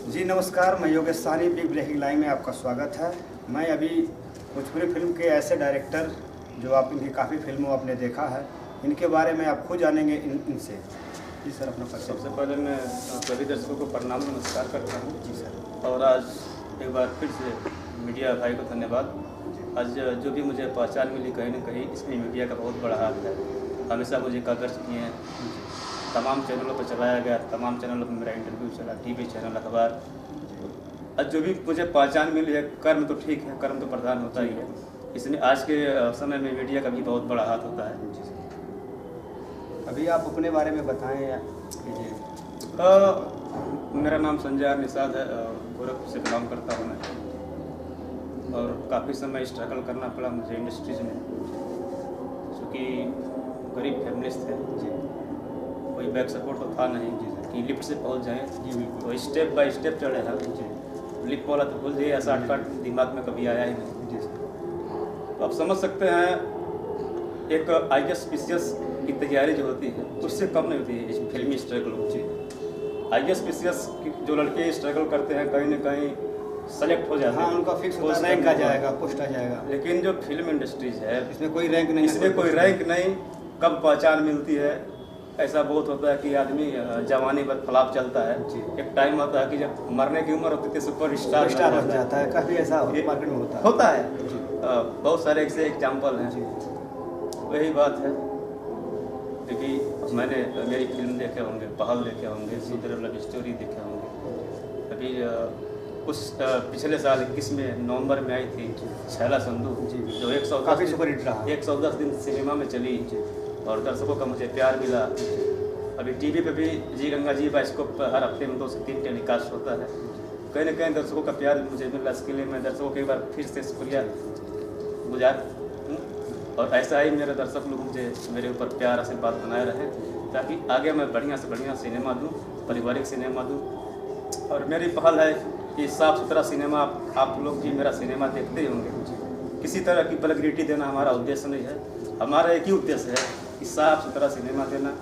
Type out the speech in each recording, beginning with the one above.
जी नमस्कार, मैं Yogesh Sahni big breaking line में आपका स्वागत है। मैं अभी भोजपुरी फिल्म के ऐसे डायरेक्टर जो आप इनकी काफ़ी फिल्मों आपने देखा है, इनके बारे में आप खुद जानेंगे इनसे। जी सर, अपना परिचय। सबसे पहले मैं सभी दर्शकों को प्रणाम नमस्कार करता हूँ। जी सर। और आज एक बार फिर से मीडिया भाई को धन्यवाद। आज जो भी मुझे पहचान मिली कहीं न कहीं इसमें मीडिया का बहुत बड़ा हाथ है। हमेशा मुझे कवरेज किए हैं, तमाम चैनलों पर चलाया गया, तमाम चैनलों पर मेरा इंटरव्यू चला, टीवी चैनल, अखबार। आज जो भी मुझे पहचान मिली है, कर्म तो ठीक है, कर्म तो प्रधान होता ही है, इसलिए आज के समय में मीडिया का भी बहुत बड़ा हाथ होता है। अभी आप अपने बारे में बताएं या मेरा नाम संजय निषाद है, गोरखपुर से बिलोंग करता हूँ मैं। और काफ़ी समय स्ट्रगल करना पड़ा मुझे इंडस्ट्रीज में, क्योंकि गरीब फैमिलीज थे जी, कोई बैक सपोर्ट तो था नहीं जी कि लिफ्ट से पहुंच जाए जी। बिल्कुल, तो स्टेप बाय स्टेप चढ़े हैं जी। लिफ्ट वाला तो भूल जाइए, ऐसा शॉर्टकट दिमाग में कभी आया ही नहीं जी। तो आप समझ सकते हैं, एक IAS PCS की तैयारी जो होती है उससे कम नहीं होती है इस फिल्मी स्ट्रगल जी। IAS PCS जो लड़के स्ट्रगल करते हैं कहीं ना कहीं सेलेक्ट हो जाते हैं, उनका फिक्स होता है, रैंक आ जाएगा, पोस्ट आ जाएगा। लेकिन जो फिल्म इंडस्ट्रीज है इसमें कोई रैंक नहीं, इसमें कोई रैंक नहीं, कम पहचान मिलती है। ऐसा बहुत होता है कि आदमी जवानी पर फलाप चलता है, एक टाइम आता है कि जब मरने की उम्र होती है सुपर स्टार बन जाता है। काफ़ी ऐसा मार्केट में होता है बहुत सारे ऐसे एग्जाम्पल हैं। वही बात है, क्योंकि मैंने मेरी फिल्म देखे होंगे, पहल देखे होंगे, सुंदर लव स्टोरी देखे होंगे। अभी उस पिछले साल 21 में नवंबर में आई थी छैला संधू जी, जो 110 दिन सिनेमा में चली और दर्शकों का मुझे प्यार मिला। अभी टीवी पे भी जी गंगा जी बाइस्कोप पर हर हफ्ते में 2 से 3 टेलीकास्ट होता है। कहीं ना कहीं दर्शकों का प्यार मुझे मिला, इसके लिए मैं दर्शकों को एक बार फिर से शुक्रिया गुजार हूँ। और ऐसा ही मेरे दर्शक लोग मुझे मेरे ऊपर प्यार आशीर्वाद बनाए रहे, ताकि आगे मैं बढ़िया से बढ़िया सिनेमा दूँ, पारिवारिक सिनेमा दूँ। और मेरी पहल है कि साफ़ सुथरा सिनेमा, आप लोग भी मेरा सिनेमा देखते ही होंगे। किसी तरह की वल्गैरिटी देना हमारा उद्देश्य नहीं है, हमारा एक ही उद्देश्य है कि साफ़ सुथरा सिनेमा देना,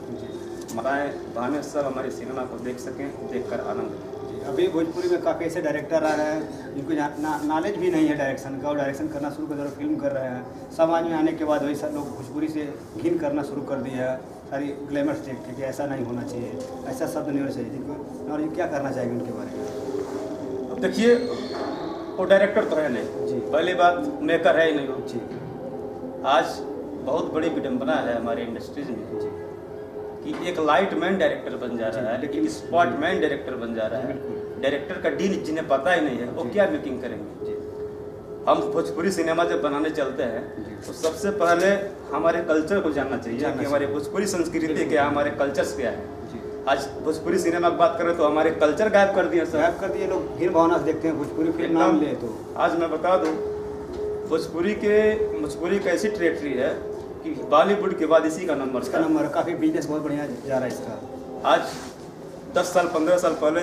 माताएँ बहनें सब हमारे सिनेमा को देख सकें, देखकर आनंद लें। अभी भोजपुरी में काफ़ी ऐसे डायरेक्टर आ रहे हैं जिनको नॉलेज भी नहीं है डायरेक्शन का, और डायरेक्शन करना शुरू कर फिल्म कर रहे हैं। समाज में आने के बाद वही सब लोग भोजपुरी से घिन करना शुरू कर दिया है, सारी ग्लैमर्स देख के कि ऐसा नहीं होना चाहिए, ऐसा शब्द नहीं होना चाहिए। जिनको नॉलेज क्या करना चाहिए उनके बारे में? अब देखिए, वो डायरेक्टर तो है नहीं जी, पहली बात मेकर है ही नहीं जी। आज बहुत बड़ी विडंबना है हमारी इंडस्ट्रीज में जी, कि एक लाइट मैन डायरेक्टर बन जा रहा है, लेकिन स्पॉट मैन डायरेक्टर बन जा रहा है। डायरेक्टर का डील जिन्हें पता ही नहीं है वो क्या मेकिंग करेंगे जी। हम भोजपुरी सिनेमा जब बनाने चलते हैं तो सबसे पहले हमारे कल्चर को जानना चाहिए कि हमारी भोजपुरी संस्कृति क्या है, हमारे कल्चर्स क्या है। आज भोजपुरी सिनेमा की बात करें तो हमारे कल्चर गायब कर दिए, गायब कर दिए। लोग घिन भावना से देखते हैं भोजपुरी फिल्म, नाम ले तो आज मैं बता दूं, भोजपुरी एक ऐसी टेरिटरी है कि बॉलीवुड के बाद इसी का नंबर काफ़ी बिजनेस बहुत बढ़िया जा रहा है इसका। आज 10 साल 15 साल पहले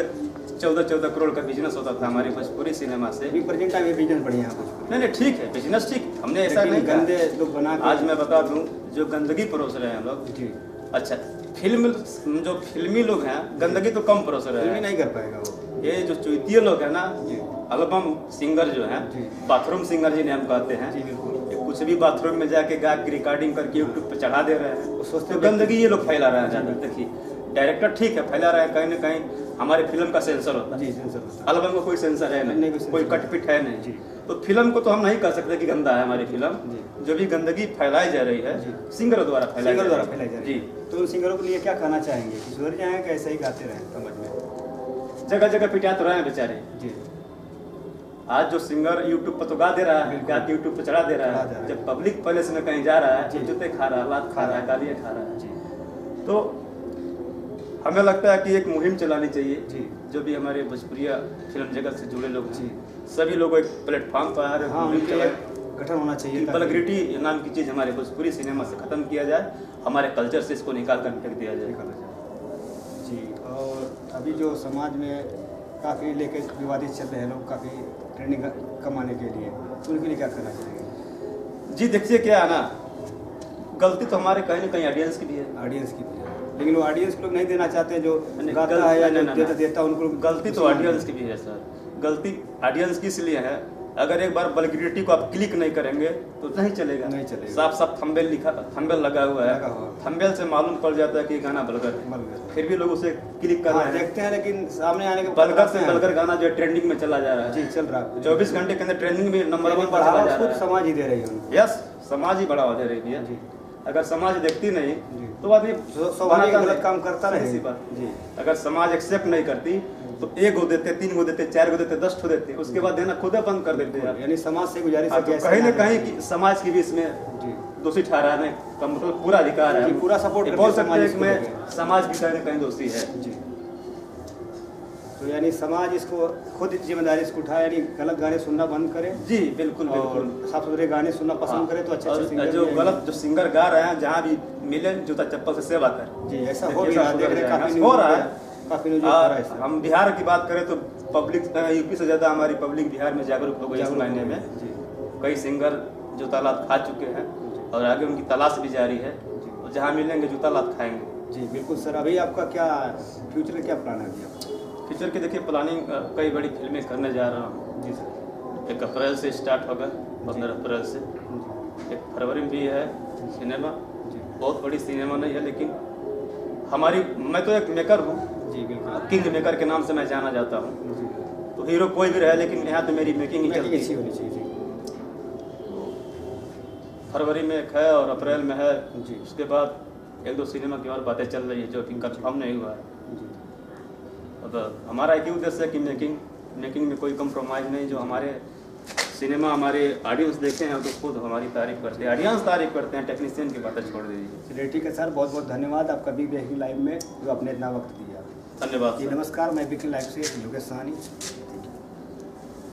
14 करोड़ का बिजनेस होता था हमारी भोजपुरी सिनेमा से। प्रेजेंट टाइम में बिजनेस बढ़िया है। नहीं ठीक है, बिजनेस ठीक, हमने ऐसा नहीं गंदे लोग बना। आज मैं बता दूं, जो गंदगी परोस रहे हैं लोग जी, अच्छा जो फिल्मी लोग हैं गंदगी तो कम परोस रहे हैं, नहीं कर पाएगा वो। ये जो चुतिये लोग हैं ना, एल्बम सिंगर जो हैं, बाथरूम सिंगर जिन्हें हम कहते हैं जी, बिल्कुल, कुछ भी बाथरूम में जाके गा के रिकॉर्डिंग करके यूट्यूब पे चढ़ा दे रहे हैं, सोचते गंदगी ये लोग फैला रहे हैं ज़्यादा। देखिए, डायरेक्टर ठीक है फैला रहे हैं, कहीं ना कहीं हमारी फिल्म का सेंसर होता है जी, एल्बम का कोई सेंसर है नहीं, कोई कटपिट है नहीं जी। तो फिल्म को तो हम नहीं कह सकते कि गंदा है हमारी फिल्म। जो भी गंदगी फैलाई जा रही है सिंगरों द्वारा फैलाई जा रही है जी। तो सिंगरों के लिए क्या कहना चाहेंगे कि सुधर जाएं, कैसे ही गाते रहें? समझ में जगह जगह पिटा तो रहे हैं बेचारे जी। आज जो सिंगर यूट्यूब पर तो गा दे रहा है, गा के यूट्यूब पर चढ़ा दे रहा है, जब पब्लिक प्लेस में कहीं जा रहा है जूते खा रहा है, लात खा रहा है, गालियाँ खा रहा है जी। तो हमें लगता है कि एक मुहिम चलानी चाहिए जी, जो भी हमारे भोजपुरिया फिल्म जगत से जुड़े लोग जी, सभी लोग एक प्लेटफॉर्म पर गठन होना चाहिए। वल्गैरिटी नाम की चीज़ हमारे भोजपुरी सिनेमा से ख़त्म किया जाए, हमारे कल्चर से इसको निकाल कर फेंक दिया जाए जी। और अभी जो समाज में काफ़ी लेके विवादित चल रहे हैं लोग, काफ़ी ट्रेंडिंग कमाने के लिए, तो उनके लिए क्या करना चाहिए? जी देखिए, क्या है ना, गलती तो हमारे कहीं ना कहीं ऑडियंस की भी है, लेकिन वो ऑडियंस को लोग नहीं देना चाहते जो नहीं, गाता है या नहीं, जो नहीं, देता उनको गलती तो ऑडियंस की भी है सर। गलती ऑडियंस की इसलिए है, अगर एक बार वल्गैरिटी को आप क्लिक नहीं करेंगे तो नहीं चलेगा। नहीं चलेगा। साफ साफ थंबनेल लिखा, थंबनेल लगा हुआ लगा है, हुआ है। थंबनेल से मालूम पड़ जाता है कि गाना बलगर है, बलगर। फिर भी लोग उसे क्लिक कर हाँ, रहे हैं। देखते हैं लेकिन सामने आने के बाद बलगर से बताते हैं। बलगर गाना जो है ट्रेंडिंग में चला जा रहा है जी चल रहा है। 24 घंटे के अंदर ट्रेंडिंग में नंबर 1 पर बढ़ावा चला जा खुद रहा है। समाज ही दे रही है उनको। यस, समाज ही बढ़ावा दे रही है। जी। अगर समाज देखती नहीं जी। तो आदमी स्वाभाविक बनाता गलत नहीं। काम करता सही रहे। सी बात। जी। अगर समाज एक्सेप्ट नहीं करती तो 1 गो देते, 3 गो देते, 4 गो देते, 10 ठो देते, उसके बाद देना खुद बंद कर देते यार। यानी समाज से गुजारिश है हाँ, कि तो ऐसा कहीं ना न कहीं करें। कि समाज की भी इसमें जी। दोषी ठहराने का मतलब पूरा अधिकार है। जी, पूरा सपोर्ट ये करते बोल हैं सकते समाज हैं इसको कि मैं लेके। समाज भी कहीं न कहीं दोषी है। जी। तो यानी समाज इसको खुद जिम्मेदारी इसको उठाए, यानी गलत गाने सुनना बंद करे जी बिल्कुल और बिल्कुल। साफ सुथरे गाने सुनना पसंद हाँ, करे तो अच्छे और सिंगर जो भी गलत जो सिंगर गा रहे हैं जहाँ भी मिले जूता चप्पल से सेवा कर। जी ऐसा देखिए, हो भी रहा है, ऐसा देख रहे हैं, हो काफी रहा है। काफी न्यूज हो रहा है इससे। हम बिहार की बात करें तो पब्लिक यूपी से ज़्यादा हमारी पब्लिक बिहार में जागरूक हो गई इस जागरूक महीने हो में। गई। जी। कई सिंगर जूता लात खा चुके हैं और आगे उनकी तलाश भी जारी है, और जहाँ मिलेंगे जूता लात खाएंगे। जी बिल्कुल सर। अभी आपका क्या फ्यूचर में क्या प्लान है अभी आपका? फ्यूचर की देखिए प्लानिंग, कई बड़ी फिल्में करने जा रहा हूँ। जी सर। 1 अप्रैल से स्टार्ट होगा, 15 अप्रैल से। जी। 1 फरवरी में भी है सिनेमा। जी। बहुत बड़ी सिनेमा नहीं है लेकिन हमारी, मैं तो एक मेकर हूँ, जी बिल्कुल। किंग मेकर के नाम से मैं जाना जाता हूँ। जी। तो हीरो कोई भी रहे लेकिन यहाँ तो मेरी मेकिंग ही मेकिंग चलती अच्छी है। होनी चाहिए। जी। फरवरी में एक है और अप्रैल में है। जी। उसके बाद 1-2 सिनेमा की और बातें चल रही है जो कि कंफर्म नहीं हुआ है। जी। अब हमारा एक ही उद्देश्य है कि मेकिंग में कोई कंप्रोमाइज़ नहीं। जो हमारे सिनेमा हमारे ऑडियंस देखते हैं तो खुद हमारी तारीफ करते हैं, ऑडियंस तारीफ करते हैं, टेक्नीशियन की बातें छोड़ दीजिए। चलिए ठीक है सर, बहुत बहुत धन्यवाद आपका बिग ब्रेकिंग लाइव में जो आपने इतना वक्त दिया। धन्यवाद जी सर। नमस्कार, मैं बिग लाइव से योगेश साहनी।